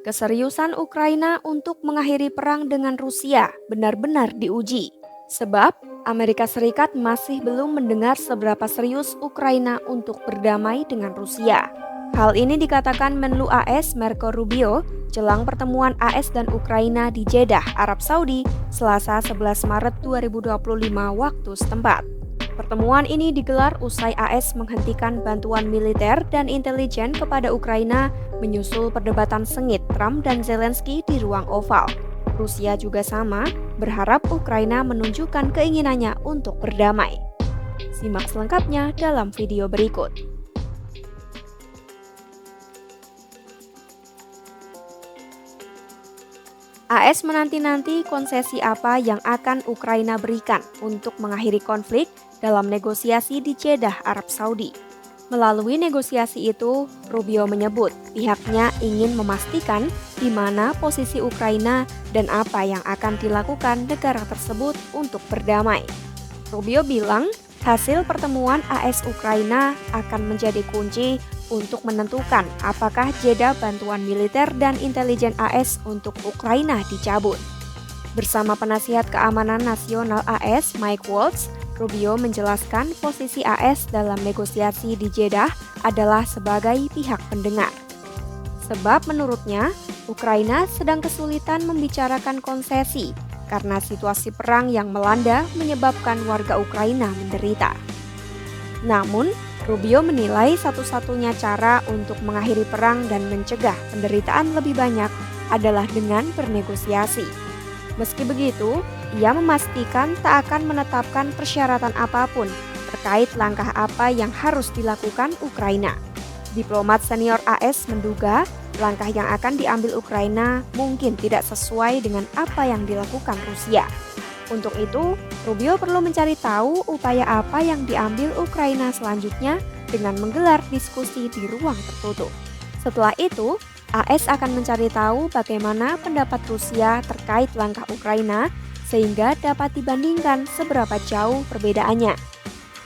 Keseriusan Ukraina untuk mengakhiri perang dengan Rusia benar-benar diuji. Sebab Amerika Serikat masih belum mendengar seberapa serius Ukraina untuk berdamai dengan Rusia. Hal ini dikatakan Menlu AS Marco Rubio jelang pertemuan AS dan Ukraina di Jeddah, Arab Saudi, Selasa 11 Maret 2025 waktu setempat. Pertemuan ini digelar usai AS menghentikan bantuan militer dan intelijen kepada Ukraina menyusul perdebatan sengit Trump dan Zelensky di ruang oval. Rusia juga sama, berharap Ukraina menunjukkan keinginannya untuk berdamai. Simak selengkapnya dalam video berikut. AS menanti-nanti konsesi apa yang akan Ukraina berikan untuk mengakhiri konflik dalam negosiasi di Jeddah, Arab Saudi. Melalui negosiasi itu, Rubio menyebut pihaknya ingin memastikan di mana posisi Ukraina dan apa yang akan dilakukan negara tersebut untuk berdamai. Rubio bilang hasil pertemuan AS Ukraina akan menjadi kunci untuk menentukan apakah jeda bantuan militer dan intelijen AS untuk Ukraina dicabut. Bersama penasihat keamanan nasional AS Mike Waltz, Rubio menjelaskan posisi AS dalam negosiasi di Jeddah adalah sebagai pihak pendengar. Sebab menurutnya, Ukraina sedang kesulitan membicarakan konsesi karena situasi perang yang melanda menyebabkan warga Ukraina menderita. Namun, Rubio menilai satu-satunya cara untuk mengakhiri perang dan mencegah penderitaan lebih banyak adalah dengan bernegosiasi. Meski begitu, ia memastikan tak akan menetapkan persyaratan apapun terkait langkah apa yang harus dilakukan Ukraina. Diplomat senior AS menduga langkah yang akan diambil Ukraina mungkin tidak sesuai dengan apa yang dilakukan Rusia. Untuk itu, Rubio perlu mencari tahu upaya apa yang diambil Ukraina selanjutnya dengan menggelar diskusi di ruang tertutup. Setelah itu, AS akan mencari tahu bagaimana pendapat Rusia terkait langkah Ukraina sehingga dapat dibandingkan seberapa jauh perbedaannya.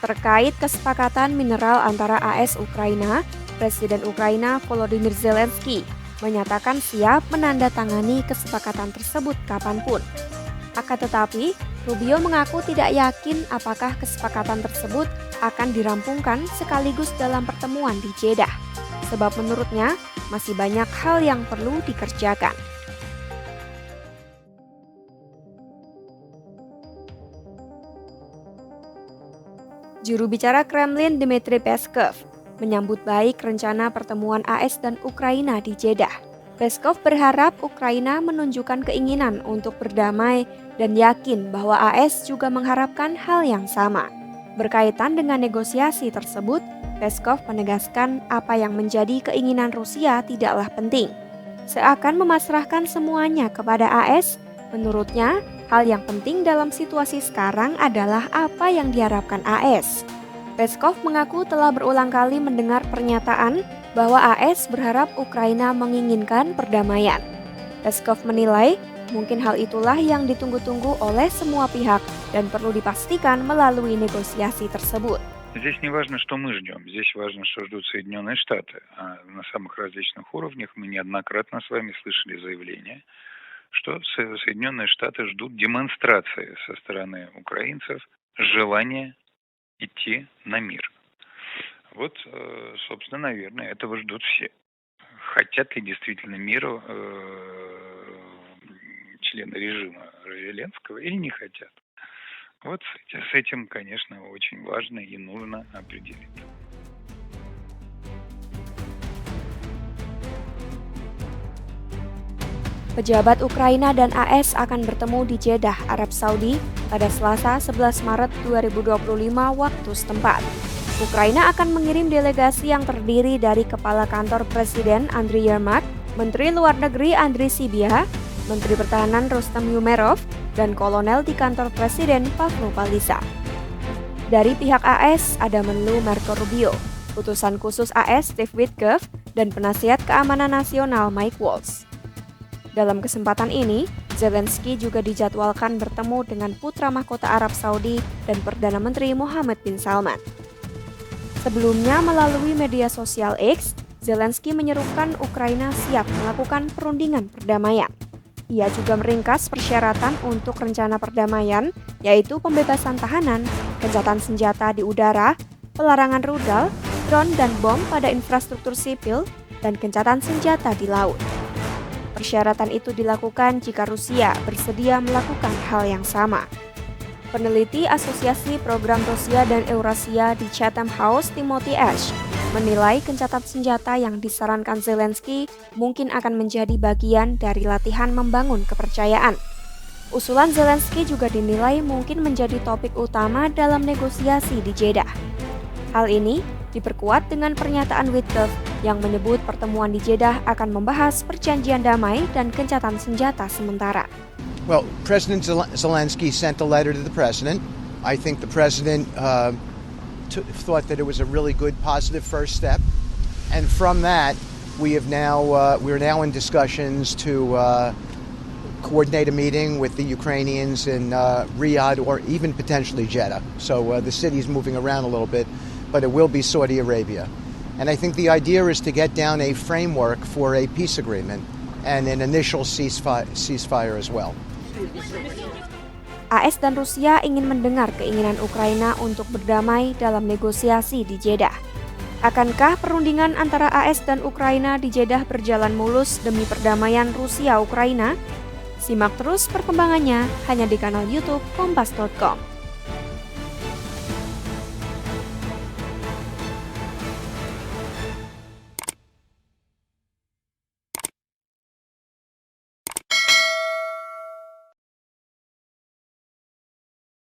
Terkait kesepakatan mineral antara AS Ukraina, Presiden Ukraina Volodymyr Zelensky menyatakan siap menandatangani kesepakatan tersebut kapanpun. Akan tetapi, Rubio mengaku tidak yakin apakah kesepakatan tersebut akan dirampungkan sekaligus dalam pertemuan di Jeddah. Sebab menurutnya, masih banyak hal yang perlu dikerjakan. Juru bicara Kremlin Dmitry Peskov menyambut baik rencana pertemuan AS dan Ukraina di Jeddah. Peskov berharap Ukraina menunjukkan keinginan untuk berdamai dan yakin bahwa AS juga mengharapkan hal yang sama. Berkaitan dengan negosiasi tersebut, Peskov menegaskan apa yang menjadi keinginan Rusia tidaklah penting. Seakan memasrahkan semuanya kepada AS, menurutnya hal yang penting dalam situasi sekarang adalah apa yang diharapkan AS. Peskov mengaku telah berulang kali mendengar pernyataan bahwa AS berharap Ukraina menginginkan perdamaian. Peskov menilai mungkin hal itulah yang ditunggu-tunggu oleh semua pihak dan perlu dipastikan melalui negosiasi tersebut. Здесь не важно, что мы ждем, здесь важно, что ждут Соединенные Штаты. А на самых различных уровнях мы неоднократно с вами слышали заявления, что Соединенные Штаты ждут демонстрации со стороны украинцев желания идти на мир. Вот, собственно, наверное, этого ждут все. Хотят ли действительно мира члены режима Зеленского или не хотят? Вот с этим, конечно, очень важно и нужно определиться. Pejabat Ukraina dan AS akan bertemu di Jeddah, Arab Saudi pada Selasa 11 Maret 2025 waktu setempat. Ukraina akan mengirim delegasi yang terdiri dari Kepala Kantor Presiden Andriy Yermak, Menteri Luar Negeri Andriy Sybiha, Menteri Pertahanan Rustem Umerov, dan Kolonel di Kantor Presiden Pavlo Palisa. Dari pihak AS ada Menlu Marco Rubio, utusan khusus AS Steve Witkoff, dan penasihat keamanan nasional Mike Waltz. Dalam kesempatan ini, Zelensky juga dijadwalkan bertemu dengan putra mahkota Arab Saudi dan Perdana Menteri Mohammed bin Salman. Sebelumnya melalui media sosial X, Zelensky menyerukan Ukraina siap melakukan perundingan perdamaian. Ia juga meringkas persyaratan untuk rencana perdamaian, yaitu pembebasan tahanan, gencatan senjata di udara, pelarangan rudal, drone dan bom pada infrastruktur sipil, dan gencatan senjata di laut. Persyaratan itu dilakukan jika Rusia bersedia melakukan hal yang sama. Peneliti Asosiasi Program Rusia dan Eurasia di Chatham House, Timothy Ash, menilai gencatan senjata yang disarankan Zelensky mungkin akan menjadi bagian dari latihan membangun kepercayaan. Usulan Zelensky juga dinilai mungkin menjadi topik utama dalam negosiasi di Jeddah. Hal ini diperkuat dengan pernyataan Witkoff yang menyebut pertemuan di Jeddah akan membahas perjanjian damai dan gencatan senjata sementara. Well, President Zelensky sent a letter to the president. I think the president thought that it was a really good, positive first step, and from that, we're now in discussions to coordinate a meeting with the Ukrainians in Riyadh or even potentially Jeddah. So the city's moving around a little bit, but it will be Saudi Arabia. And I think the idea is to get down a framework for a peace agreement and an initial ceasefire as well. AS dan Rusia ingin mendengar keinginan Ukraina untuk berdamai dalam negosiasi di Jeddah. Akankah perundingan antara AS dan Ukraina di Jeddah berjalan mulus demi perdamaian Rusia-Ukraina? Simak terus perkembangannya hanya di kanal YouTube Kompas.com.